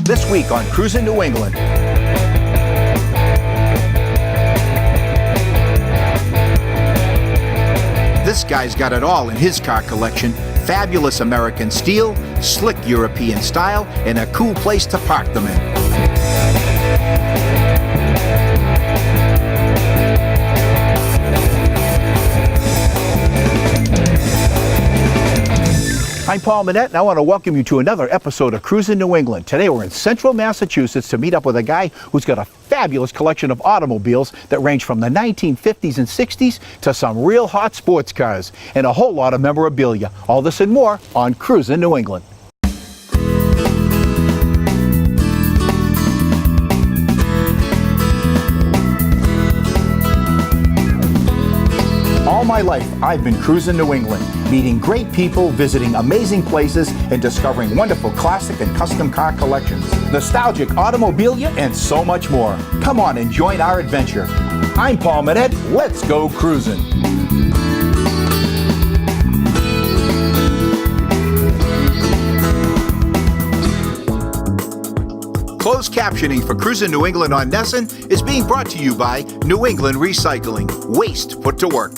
this week on Cruisin' New England. This guy's got it all in his car collection. Fabulous American steel, slick European style, and a cool place to park them in. I'm Paul Manette, and I want to welcome you to another episode of Cruisin' New England. Today we're in central Massachusetts to meet up with a guy who's got a fabulous collection of automobiles that range from the 1950s and 60s to some real hot sports cars, and a whole lot of memorabilia. All this and more on Cruisin' New England. All my life, I've been cruising New England, meeting great people, visiting amazing places, and discovering wonderful classic and custom car collections, nostalgic automobilia, and so much more. Come on and join our adventure. I'm Paul Manette. Let's go cruising. Closed captioning for Cruisin' New England on Nesson is being brought to you by New England Recycling. Waste put to work.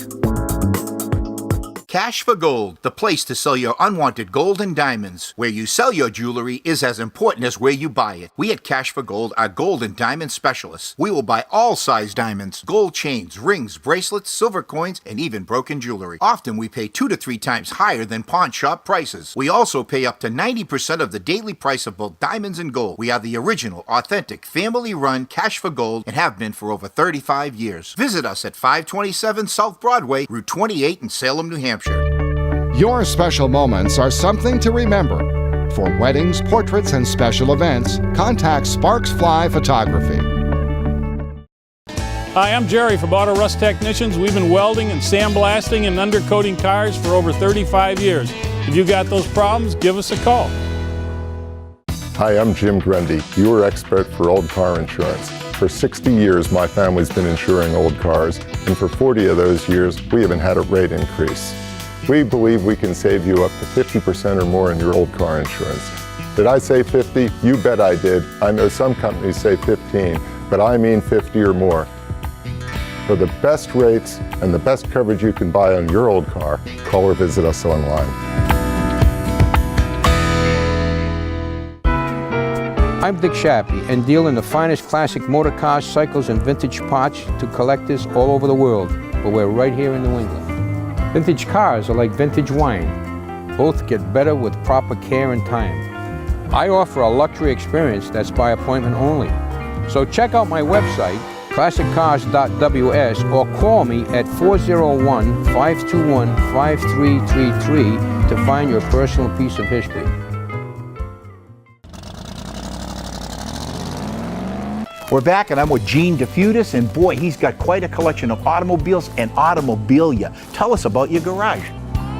Cash for Gold, the place to sell your unwanted gold and diamonds. Where you sell your jewelry is as important as where you buy it. We at Cash for Gold are gold and diamond specialists. We will buy all size diamonds, gold chains, rings, bracelets, silver coins, and even broken jewelry. Often we pay 2 to 3 times higher than pawn shop prices. We also pay up to 90% of the daily price of both diamonds and gold. We are the original, authentic, family-run Cash for Gold and have been for over 35 years. Visit us at 527 South Broadway, Route 28 in Salem, New Hampshire. Your special moments are something to remember. For weddings, portraits, and special events, contact Sparks Fly Photography. Hi, I'm Jerry from Auto Rust Technicians. We've been welding and sandblasting and undercoating cars for over 35 years. If you got those problems, give us a call. Hi, I'm Jim Grundy, your expert for old car insurance. For 60 years, my family's been insuring old cars, and for 40 of those years, we haven't had a rate increase. We believe we can save you up to 50% or more in your old car insurance. Did I say 50? You bet I did. I know some companies say 15, but I mean 50 or more. For the best rates and the best coverage you can buy on your old car, call or visit us online. I'm Dick Shappy and deal in the finest classic motor cars, cycles, and vintage parts to collectors all over the world, but we're right here in New England. Vintage cars are like vintage wine. Both get better with proper care and time. I offer a luxury experience that's by appointment only. So check out my website, classiccars.ws, or call me at 401-521-5333 to find your personal piece of history. We're back, and I'm with Gene DeFutis, and boy, he's got quite a collection of automobiles and automobilia. Tell us about your garage.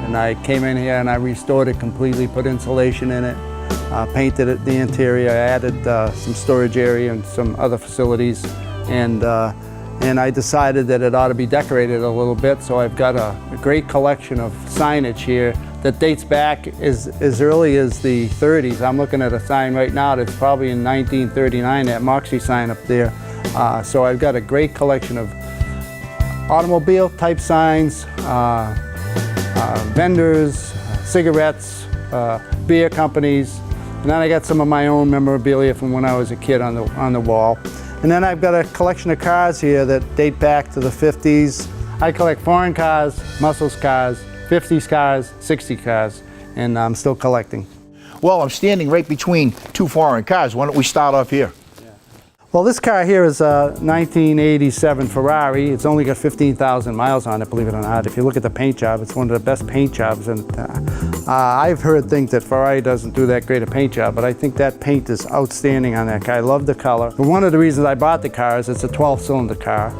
And I came in here and I restored it completely, put insulation in it, painted it, the interior, I added some storage area and some other facilities, and I decided that it ought to be decorated a little bit, so I've got a great collection of signage here that dates back as early as the 30s. I'm looking at a sign right now that's probably in 1939, that Moxie sign up there. So I've got a great collection of automobile type signs, vendors, cigarettes, beer companies, and then I got some of my own memorabilia from when I was a kid on the wall. And then I've got a collection of cars here that date back to the 50s. I collect foreign cars, muscle cars, 50s cars, 60 cars, and I'm still collecting. Well, I'm standing right between 2 foreign cars. Why don't we start off here? Well, this car here is a 1987 Ferrari. It's only got 15,000 miles on it, believe it or not. If you look at the paint job, it's one of the best paint jobs. And I've heard things that Ferrari doesn't do that great a paint job, but I think that paint is outstanding on that car. I love the color. But one of the reasons I bought the car is it's a 12-cylinder car.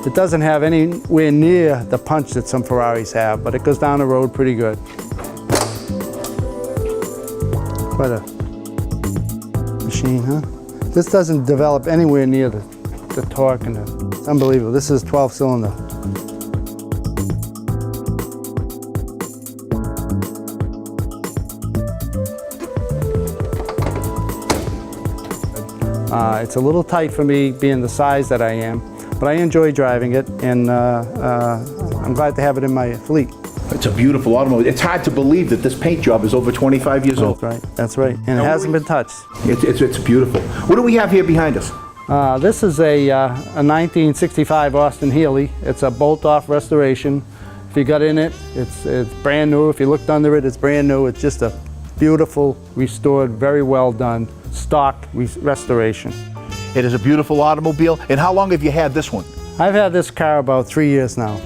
It doesn't have anywhere near the punch that some Ferraris have, but it goes down the road pretty good. Quite a machine, huh? This doesn't develop anywhere near the torque, and it's unbelievable. This is 12-cylinder. It's a little tight for me being the size that I am, but I enjoy driving it, and I'm glad to have it in my fleet. It's a beautiful automobile. It's hard to believe that this paint job is over 25 years old. That's right, and it hasn't been touched. It's beautiful. What do we have here behind us? This is a 1965 Austin Healey. It's a bolt-off restoration. If you got in it, it's brand new. If you looked under it, it's brand new. It's just a beautiful, restored, very well done, stock restoration. It is a beautiful automobile. And how long have you had this one? I've had this car about 3 years now.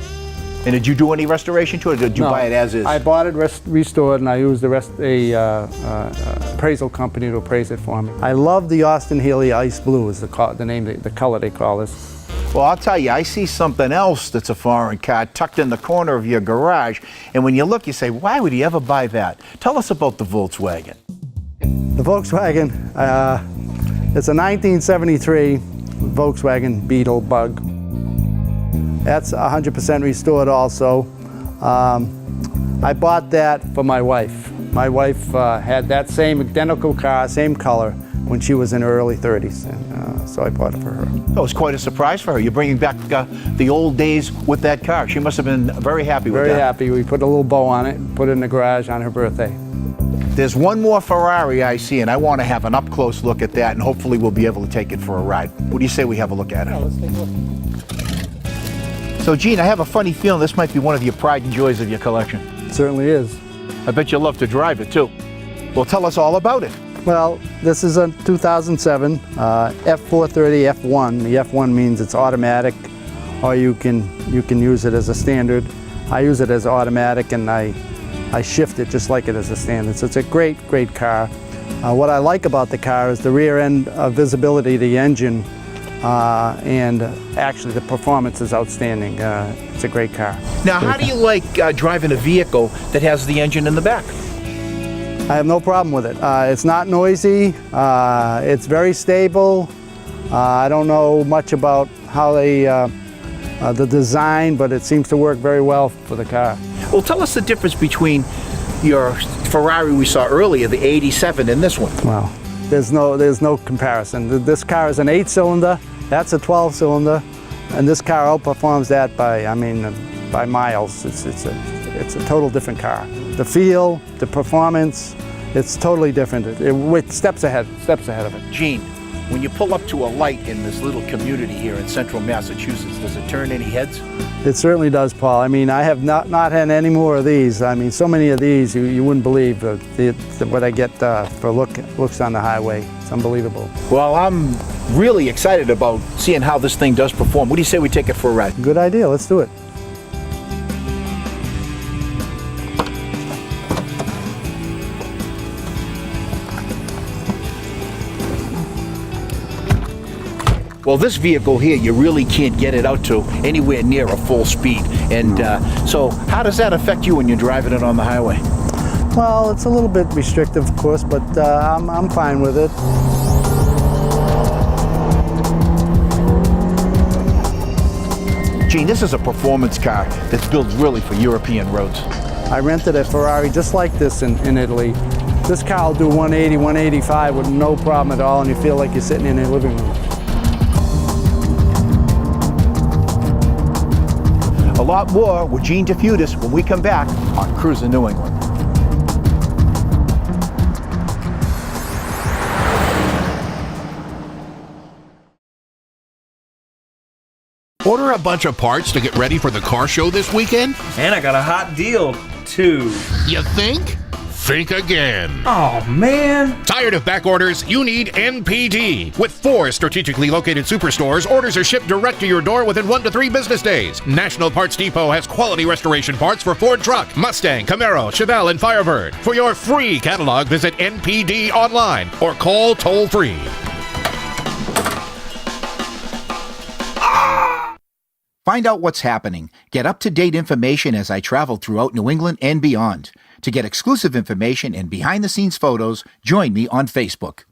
And did you do any restoration to it, or did you buy it as is? I bought it restored, and I used appraisal company to appraise it for me. I love the Austin Healey Ice Blue is the color they call this. Well, I'll tell you, I see something else that's a foreign car tucked in the corner of your garage, and when you look, you say, why would he ever buy that? Tell us about the Volkswagen. The Volkswagen, it's a 1973 Volkswagen Beetle Bug. That's 100% restored also. I bought that for my wife. My wife had that same identical car, same color, when she was in her early 30s, and so I bought it for her. That was quite a surprise for her. You're bringing back the old days with that car. She must have been very happy with that. Very happy. We put a little bow on it and put it in the garage on her birthday. There's one more Ferrari I see, and I want to have an up-close look at that, and hopefully we'll be able to take it for a ride. What do you say we have a look at it? Yeah, let's take a look. So, Gene, I have a funny feeling this might be one of your pride and joys of your collection. It certainly is. I bet you love to drive it, too. Well, tell us all about it. Well, this is a 2007 F430 F1. The F1 means it's automatic, or you can use it as a standard. I use it as automatic, and I shift it just like it as a standard. So it's a great car. What I like about the car is the rear end visibility of the engine, and actually the performance is outstanding. It's a great car. Now, how do you like driving a vehicle that has the engine in the back? I have no problem with it. It's not noisy. It's very stable. I don't know much about how the design, but it seems to work very well for the car. Well, tell us the difference between your Ferrari we saw earlier, the 87, and this one. Well, there's no comparison. This car is an 8-cylinder. That's a 12-cylinder, and this car outperforms that by miles. It's a total different car. The feel, the performance, it's totally different. It steps ahead of it. Gene, when you pull up to a light in this little community here in central Massachusetts, does it turn any heads? It certainly does, Paul. I have not had any more of these. So many of these, you wouldn't believe what I get for looks on the highway. It's unbelievable. Well, I'm really excited about seeing how this thing does perform. What do you say we take it for a ride? Good idea. Let's do it. Well, this vehicle here, you really can't get it out to anywhere near a full speed. And so how does that affect you when you're driving it on the highway? Well, it's a little bit restrictive, of course, but I'm fine with it. Gene, this is a performance car that's built really for European roads. I rented a Ferrari just like this in Italy. This car will do 180, 185 with no problem at all, and you feel like you're sitting in a living room. A lot more with Gene DeFutis when we come back on Cruisin' New England. Order a bunch of parts to get ready for the car show this weekend? And I got a hot deal, too. You think? Think again. Oh, man. Tired of back orders? You need NPD. With 4 strategically located superstores, orders are shipped direct to your door within 1 to 3 business days. National Parts Depot has quality restoration parts for Ford Truck, Mustang, Camaro, Chevelle, and Firebird. For your free catalog, visit NPD online or call toll-free. Find out what's happening. Get up-to-date information as I travel throughout New England and beyond. To get exclusive information and behind-the-scenes photos, join me on Facebook.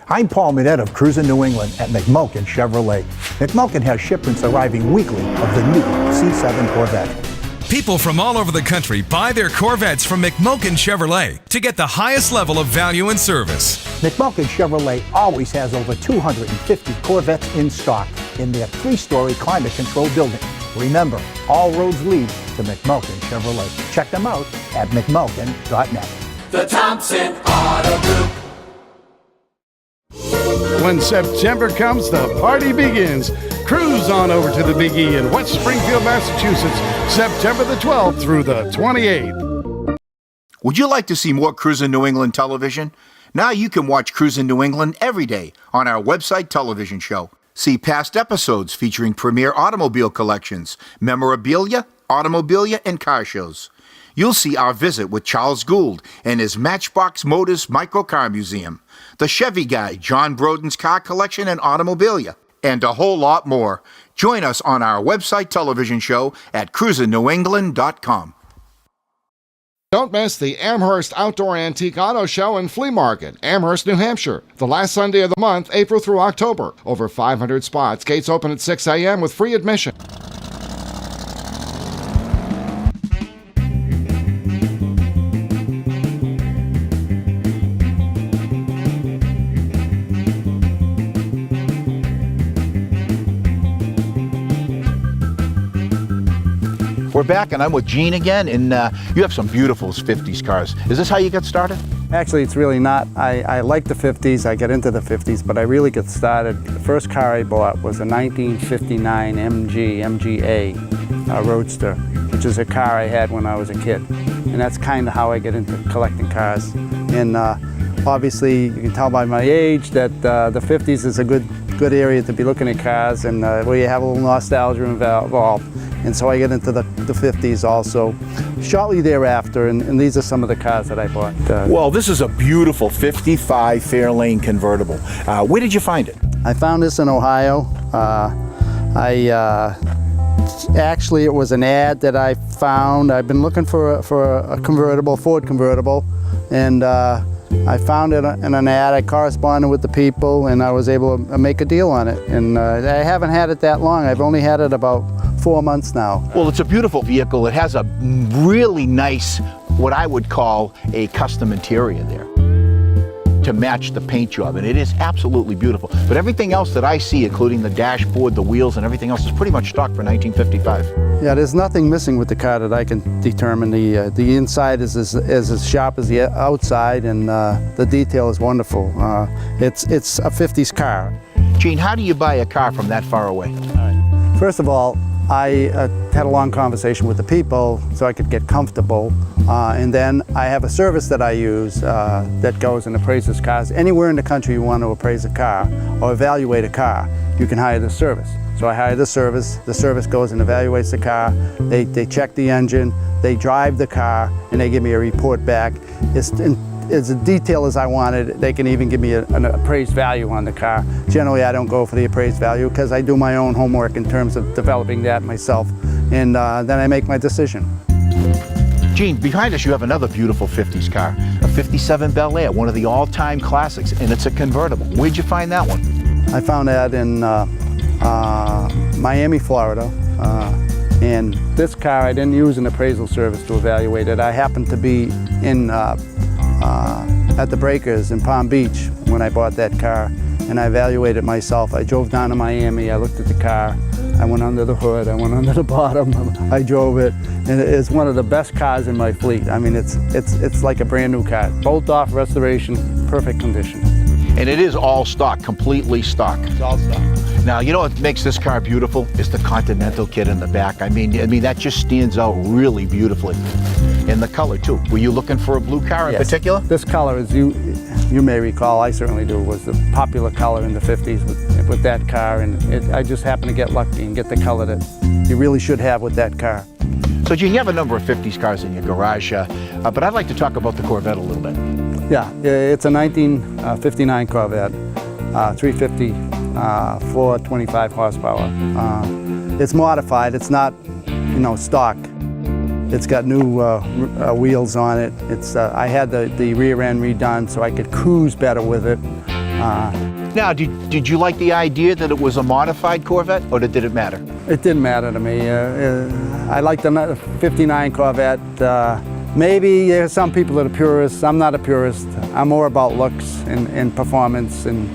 I'm Paul Minette of Cruisin' New England at McMulkin Chevrolet. McMulkin has shipments arriving weekly of the new C7 Corvette. People from all over the country buy their Corvettes from McMokin Chevrolet to get the highest level of value and service. McMokin Chevrolet always has over 250 Corvettes in stock in their 3-story climate-controlled building. Remember, all roads lead to McMokin Chevrolet. Check them out at mcmokin.net. The Thompson Auto Group. When September comes, the party begins. Cruise on over to the Big E in West Springfield, Massachusetts, September the 12th through the 28th. Would you like to see more Cruisin New England television? Now you can watch Cruisin New England every day on our website television show. See past episodes featuring premier automobile collections, memorabilia, automobilia, and car shows. You'll see our visit with Charles Gould and his Matchbox Motors Microcar Museum, the Chevy Guy, John Broden's car collection and automobilia, and a whole lot more. Join us on our website television show at cruisennewengland.com. Don't miss the Amherst Outdoor Antique Auto Show and Flea Market, Amherst, New Hampshire. The last Sunday of the month, April through October. Over 500 spots. Gates open at 6 a.m. with free admission. We're back, and I'm with Gene again, and you have some beautiful 50s cars. Is this how you got started? Actually, it's really not. I like the 50s. I get into the 50s, but I really get started. The first car I bought was a 1959 MGA Roadster, which is a car I had when I was a kid. And that's kind of how I get into collecting cars. And obviously, you can tell by my age that the 50s is a good area to be looking at cars, and where you have a little nostalgia involved. And so I get into the 50s also shortly thereafter, and these are some of the cars that I bought. Well, this is a beautiful 55 Fairlane convertible. Where did you find it? I found this in Ohio. Actually, it was an ad that I found. I've been looking for a convertible, Ford convertible, and I found it in an ad. I corresponded with the people, and I was able to make a deal on it. And I haven't had it that long. I've only had it about 4 months now. Well, it's a beautiful vehicle. It has a really nice, what I would call a custom interior there to match the paint job, and it is absolutely beautiful. But everything else that I see, including the dashboard, the wheels, and everything else, is pretty much stock for 1955. Yeah, there's nothing missing with the car that I can determine. The inside is as sharp as the outside, and the detail is wonderful. It's a 50s car. Gene, how do you buy a car from that far away? First of all, I had a long conversation with the people so I could get comfortable, and then I have a service that I use that goes and appraises cars. Anywhere in the country you want to appraise a car or evaluate a car, you can hire this service. So I hire the service goes and evaluates the car, they check the engine, they drive the car, and they give me a report back. It's as detailed as I wanted. They can even give me an appraised value on the car. Generally, I don't go for the appraised value because I do my own homework in terms of developing that myself, and then I make my decision. Gene, behind us you have another beautiful 50s car, a 57 Bel Air, one of the all-time classics, and it's a convertible. Where'd you find that one? I found that in Miami, Florida. And this car, I didn't use an appraisal service to evaluate it. I happened to be at the Breakers in Palm Beach when I bought that car, and I evaluated myself. I drove down to Miami, I looked at the car, I went under the hood, I went under the bottom, I drove it, and it's one of the best cars in my fleet. I mean, it's like a brand new car. Bolt off, restoration, perfect condition. And it is all stock, completely stock. It's all stock. Now, you know what makes this car beautiful is the Continental kit in the back. I mean that just stands out really beautifully. And the color too. Were you looking for a blue car in particular? This color, as you may recall, I certainly do, was the popular color in the 50s with that car, and I just happened to get lucky and get the color that you really should have with that car. So you have a number of 50s cars in your garage, but I'd like to talk about the Corvette a little bit. Yeah, it's a 1959 Corvette, 350, 425 horsepower. It's modified, it's not, stock. It's got new wheels on it. I had the rear end redone so I could cruise better with it. Now, did you like the idea that it was a modified Corvette, or did it matter? It didn't matter to me. I like the 59 Corvette. Maybe there's some people that are purists. I'm not a purist. I'm more about looks and performance. And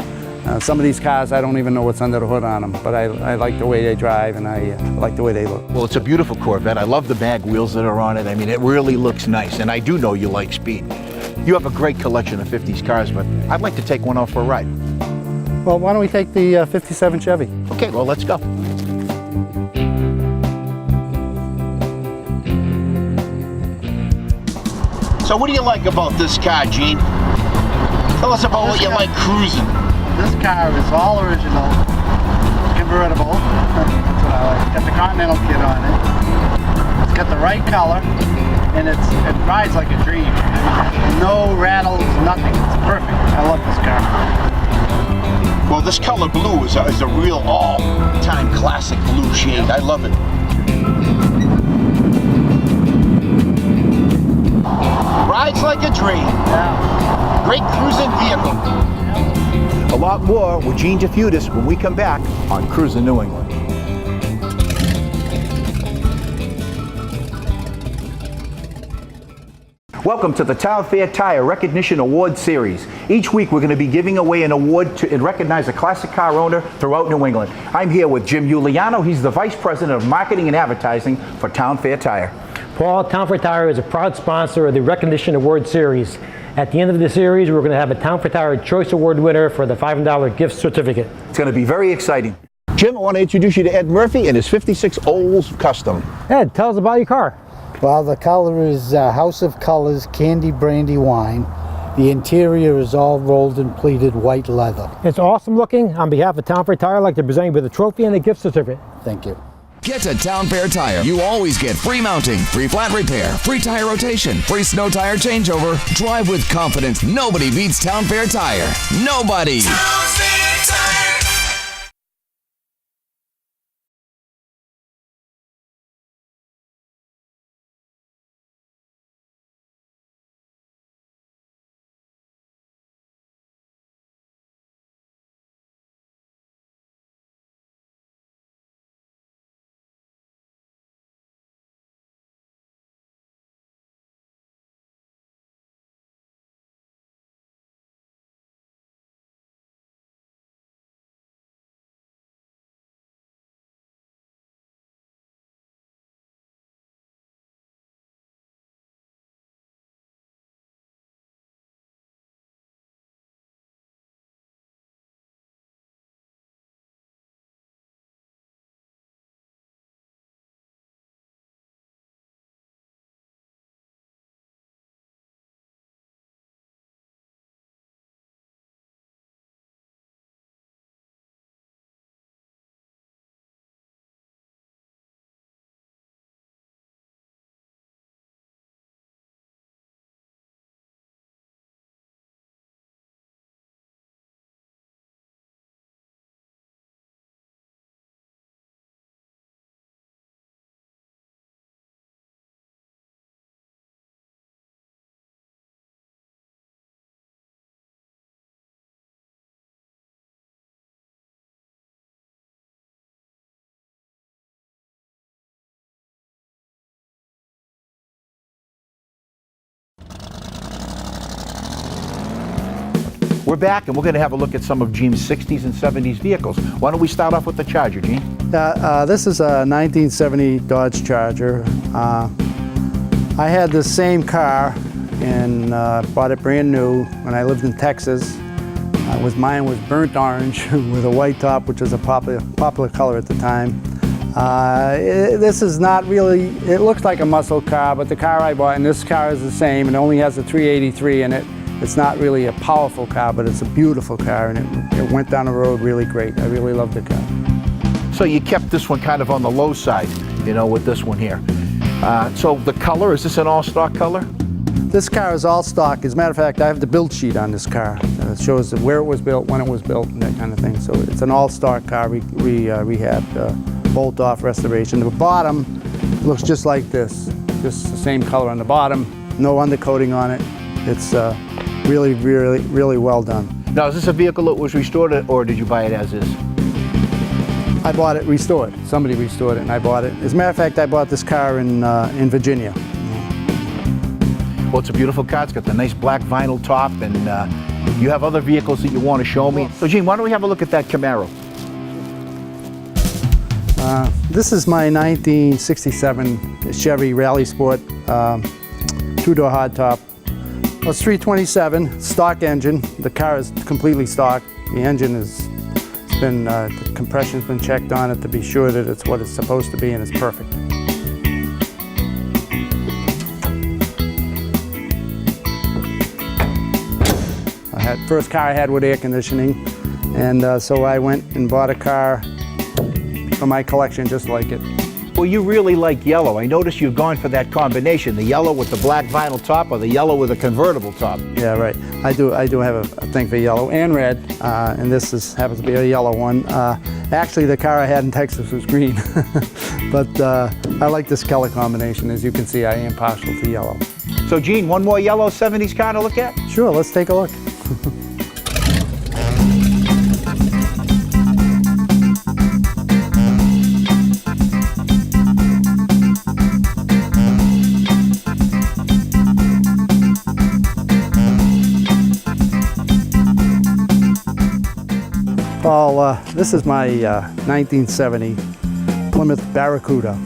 some of these cars, I don't even know what's under the hood on them. But I like the way they drive, and I like the way they look. Well, it's a beautiful Corvette. I love the mag wheels that are on it. I mean, it really looks nice. And I do know you like speed. You have a great collection of 50s cars, but I'd like to take one out for a ride. Well, why don't we take the 57 Chevy? Okay, well, let's go. So what do you like about this car, Gene? Tell us about what you like cruising. This car is all original, convertible. That's what I like. It's got the Continental kit on it. It's got the right color, and it rides like a dream. No rattles, nothing. It's perfect. I love this car. Well, this color blue is a real all-time classic blue shade. I love it. Rides like a dream. Yeah. Great cruising vehicle. A lot more with Gene DeFutis when we come back on Cruisin' New England. Welcome to the Town Fair Tire Recognition Award Series. Each week we're going to be giving away an award to recognize a classic car owner throughout New England. I'm here with Jim Giuliano. He's the Vice President of Marketing and Advertising for Town Fair Tire. Paul, Town Fair Tire is a proud sponsor of the Recognition Award Series. At the end of the series, we're going to have a Town Fair Tire Choice Award winner for the $5 gift certificate. It's going to be very exciting. Jim, I want to introduce you to Ed Murphy and his 56 Olds Custom. Ed, tell us about your car. Well, the color is House of Colors Candy Brandy Wine. The interior is all rolled and pleated white leather. It's awesome looking. On behalf of Town Fair Tire, I'd like to present you with a trophy and a gift certificate. Thank you. Get to Town Fair Tire. You always get free mounting, free flat repair, free tire rotation, free snow tire changeover. Drive with confidence. Nobody beats Town Fair Tire. Nobody. Town Fair Tire. We're back and we're going to have a look at some of Gene's 60s and 70s vehicles. Why don't we start off with the Charger, Gene? This is a 1970 Dodge Charger. I had the same car and bought it brand new when I lived in Texas. Mine was burnt orange with a white top, which was a popular color at the time. This is not really, it looks like a muscle car, but the car I bought, and this car is the same, and only has a 383 in it. It's not really a powerful car, but it's a beautiful car, and it went down the road really great. I really love the car. So you kept this one kind of on the low side, you know, with this one here. So the color, is this an all-stock color? This car is all stock. As a matter of fact, I have the build sheet on this car. It shows where it was built, when it was built, and that kind of thing. So it's an all-stock car. We rehabbed, bolt-off restoration. The bottom looks just like this, just the same color on the bottom, no undercoating on it. It's really, really, really well done. Now, is this a vehicle that was restored, or did you buy it as is? I bought it restored. Somebody restored it and I bought it. As a matter of fact, I bought this car in Virginia. Well, it's a beautiful car. It's got the nice black vinyl top, and you have other vehicles that you want to show me. So, Gene, why don't we have a look at that Camaro? This is my 1967 Chevy Rally Sport two-door hardtop. Well, it's 327, stock engine. The car is completely stock. The engine is been, the compression's been checked on it to be sure that it's what it's supposed to be and it's perfect. First car I had with air conditioning, and so I went and bought a car for my collection just like it. Well, you really like yellow. I noticed you've gone for that combination, the yellow with the black vinyl top or the yellow with a convertible top. Yeah, right. I do have a thing for yellow and red, and this happens to be a yellow one. Actually, the car I had in Texas was green, but I like this color combination. As you can see, I am partial to yellow. So, Gene, one more yellow 70s car to look at? Sure, let's take a look. Paul, this is my 1970 Plymouth Barracuda.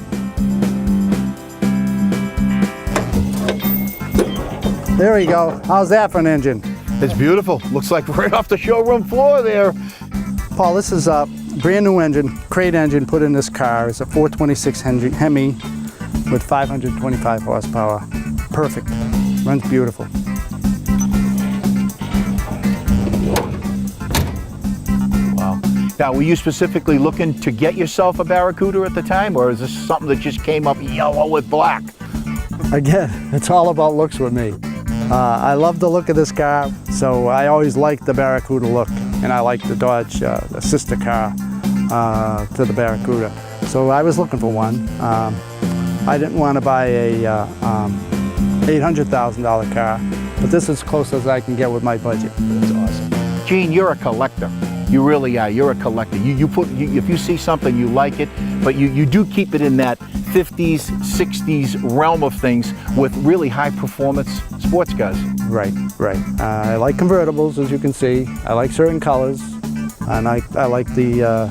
There we go. How's that for an engine? It's beautiful. Looks like right off the showroom floor there. Paul, this is a brand new engine, crate engine put in this car. It's a 426 Hemi with 525 horsepower. Perfect. Runs beautiful. Now, were you specifically looking to get yourself a Barracuda at the time, or is this something that just came up yellow with black? Again, it's all about looks with me. I love the look of this car, so I always liked the Barracuda look, and I like the Dodge, the sister car to the Barracuda. So I was looking for one. I didn't want to buy a $800,000 car, but this is as close as I can get with my budget. That's awesome. Gene, you're a collector. You really are. You're a collector. If you see something, you like it, but you do keep it in that 50s, 60s realm of things with really high performance sports cars. Right, right. I like convertibles, as you can see. I like certain colors, and I like the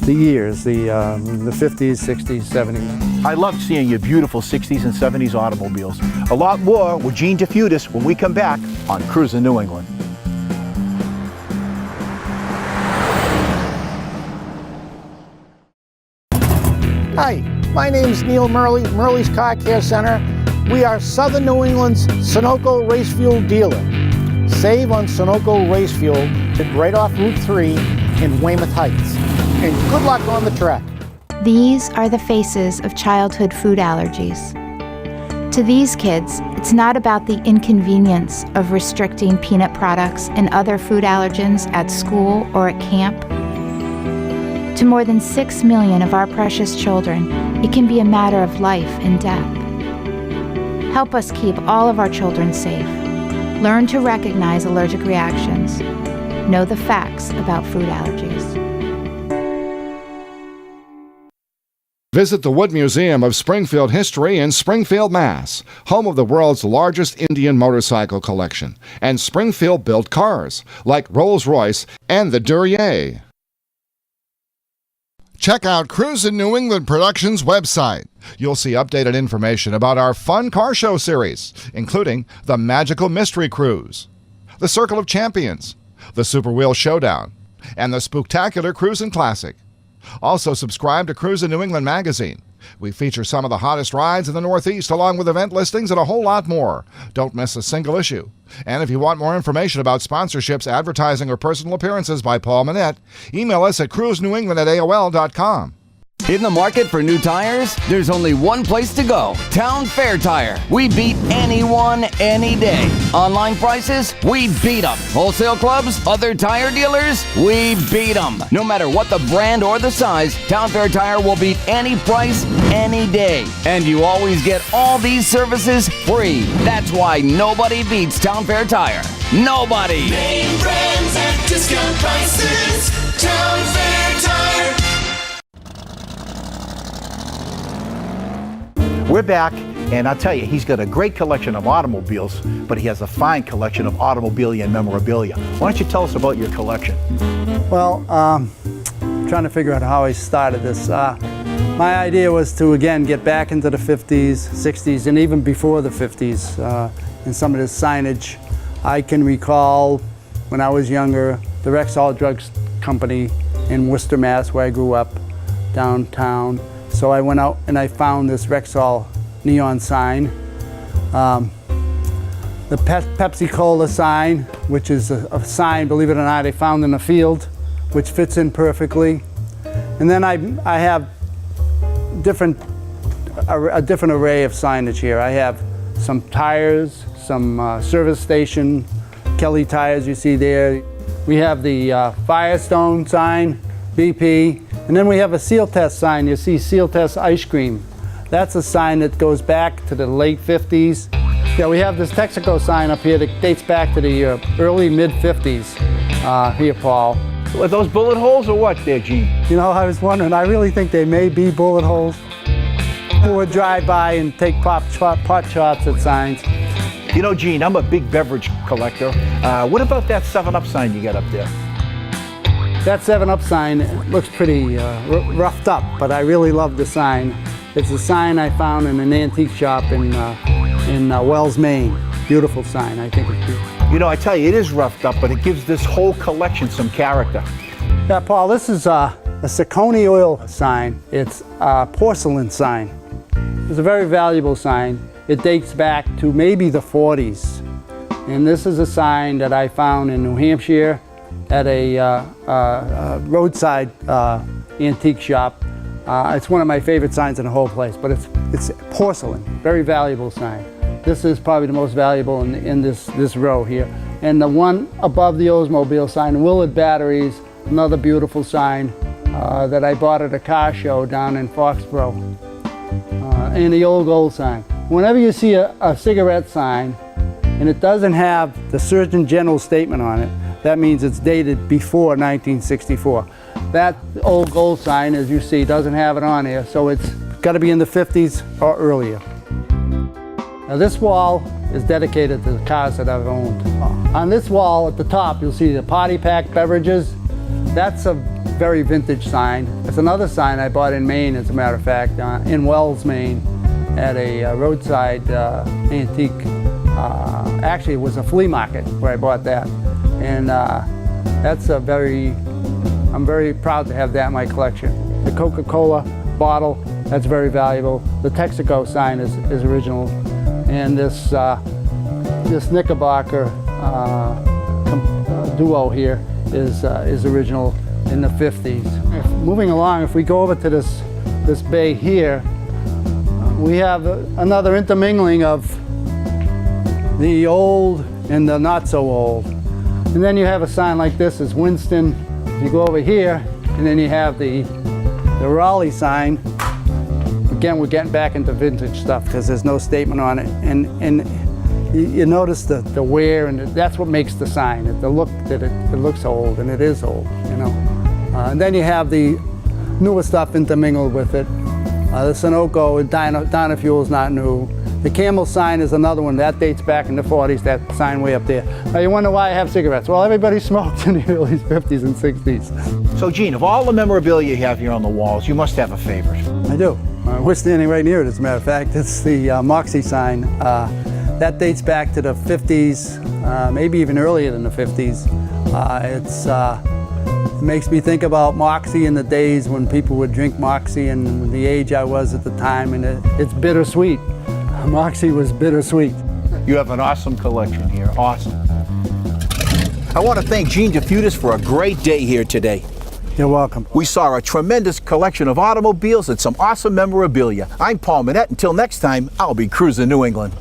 years, the 50s, 60s, 70s. I love seeing your beautiful 60s and 70s automobiles. A lot more with Gene DeFutis when we come back on Cruisin' New England. Hi, my name's Neil Murley, Murley's Car Care Center. We are Southern New England's Sunoco race fuel dealer. Save on Sunoco race fuel right off Route 3 in Weymouth Heights. And good luck on the track. These are the faces of childhood food allergies. To these kids, it's not about the inconvenience of restricting peanut products and other food allergens at school or at camp. To more than 6 million of our precious children, it can be a matter of life and death. Help us keep all of our children safe. Learn to recognize allergic reactions. Know the facts about food allergies. Visit the Wood Museum of Springfield History in Springfield, Mass., home of the world's largest Indian motorcycle collection, and Springfield-built cars, like Rolls-Royce and the Duryea. Check out Cruisin' New England Productions' website. You'll see updated information about our fun car show series, including the Magical Mystery Cruise, the Circle of Champions, the Super Wheel Showdown, and the Spooktacular Cruisin' Classic. Also subscribe to Cruisin' New England magazine. We feature some of the hottest rides in the Northeast, along with event listings and a whole lot more. Don't miss a single issue. And if you want more information about sponsorships, advertising, or personal appearances by Paul Manette, email us at cruisenewengland@aol.com. In the market for new tires? There's only one place to go. Town Fair Tire. We beat anyone, any day. Online prices? We beat them. Wholesale clubs? Other tire dealers? We beat them. No matter what the brand or the size, Town Fair Tire will beat any price, any day. And you always get all these services free. That's why nobody beats Town Fair Tire. Nobody. Name brands at discount prices. Town Fair Tire. We're back, and I'll tell you, he's got a great collection of automobiles, but he has a fine collection of automobilia and memorabilia. Why don't you tell us about your collection? Well, trying to figure out how I started this. My idea was to, again, get back into the 50s, 60s, and even before the 50s in some of this signage. I can recall when I was younger, the Rexall Drugs Company in Worcester, Mass., where I grew up, downtown. So I went out and I found this Rexall neon sign. The Pepsi Cola sign, which is a sign, believe it or not, I found in a field, which fits in perfectly. And then I have a different array of signage here. I have some tires, some service station, Kelly tires you see there. We have the Firestone sign, BP, and then we have a Seal Test sign. You see Seal Test ice cream. That's a sign that goes back to the late 50s. Yeah, we have this Texaco sign up here that dates back to the early mid-50s here, Paul. Are those bullet holes or what there, Gene? You know, I was wondering, I really think they may be bullet holes. Who would drive by and take pot shots at signs. You know, Gene, I'm a big beverage collector. What about that 7-Up sign you got up there? That 7-Up sign looks pretty roughed up, but I really love the sign. It's a sign I found in an antique shop in Wells, Maine. Beautiful sign, I think it's beautiful. You know, I tell you, it is roughed up, but it gives this whole collection some character. Yeah, Paul, this is a Saucony oil sign. It's a porcelain sign. It's a very valuable sign. It dates back to maybe the 40s. And this is a sign that I found in New Hampshire at a roadside antique shop. It's one of my favorite signs in the whole place, but it's porcelain, very valuable sign. This is probably the most valuable in this row here. And the one above the Oldsmobile sign, Willard Batteries, another beautiful sign that I bought at a car show down in Foxborough. And the old gold sign. Whenever you see a cigarette sign and it doesn't have the Surgeon General statement on it, that means it's dated before 1964. That old gold sign, as you see, doesn't have it on here, so it's got to be in the 50s or earlier. Now this wall is dedicated to the cars that I've owned. On this wall at the top, you'll see the Party Pack beverages. That's a very vintage sign. It's another sign I bought in Maine, as a matter of fact, in Wells, Maine, at a roadside antique. Actually, it was a flea market where I bought that. And that's I'm very proud to have that in my collection. The Coca-Cola bottle, that's very valuable. The Texaco sign is original. And this Knickerbocker duo here is original in the 50s. Moving along, if we go over to this bay here, we have another intermingling of the old and the not so old. And then you have a sign like this, is Winston. You go over here, and then you have the Raleigh sign. Again, we're getting back into vintage stuff because there's no statement on it. And you notice the wear, and that's what makes the sign. The look that it looks old, and it is old, you know. And then you have the newer stuff intermingled with it. The Sunoco and Dynafuel's not new. The Camel sign is another one that dates back in the 40s, that sign way up there. Now you wonder why I have cigarettes. Well, everybody smoked in the early 50s and 60s. So Gene, of all the memorabilia you have here on the walls, you must have a favorite. I do. We're standing right near it, as a matter of fact. It's the Moxie sign. That dates back to the 50s, maybe even earlier than the 50s. It makes me think about Moxie in the days when people would drink Moxie and the age I was at the time, and it's bittersweet. Moxie was bittersweet. You have an awesome collection here, awesome. I want to thank Gene DeFutis for a great day here today. You're welcome. We saw a tremendous collection of automobiles and some awesome memorabilia. I'm Paul Manette. Until next time, I'll be cruising New England.